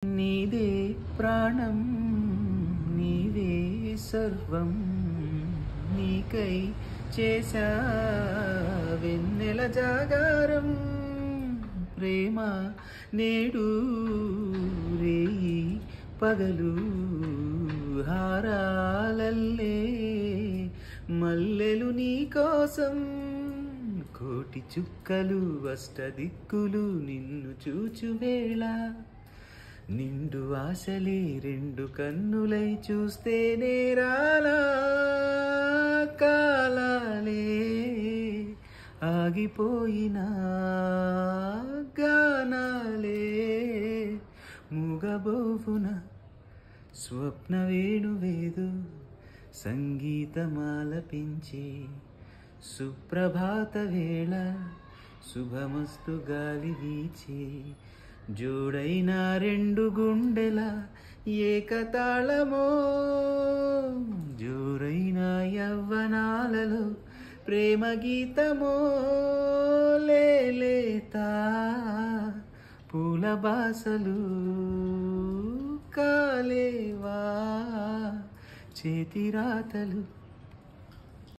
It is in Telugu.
నీదే ప్రాణం నీవే సర్వం నీకై చేశా వెన్నెల జాగారం ప్రేమ నేడు రేయి పగలు హారాలల్లే మల్లెలు నీ కోసం కోటి చుక్కలు అష్టదిక్కులు నిన్ను చూచువేళ నిండు ఆశలే రెండు కన్నులై చూస్తే నేరాలా కాలాలే ఆగిపోయినా గానాలే మూగబోవున స్వప్న వేణువేదు సంగీతమాలపించి సుప్రభాత వేళ శుభమస్తు గాలి వీచి జోడైన రెండు గుండెల ఏకతాళమో జోరైన యవ్వనాలలో ప్రేమ గీతమో లేలేత పూల బాసలు కాలేవా చేతి రాతలు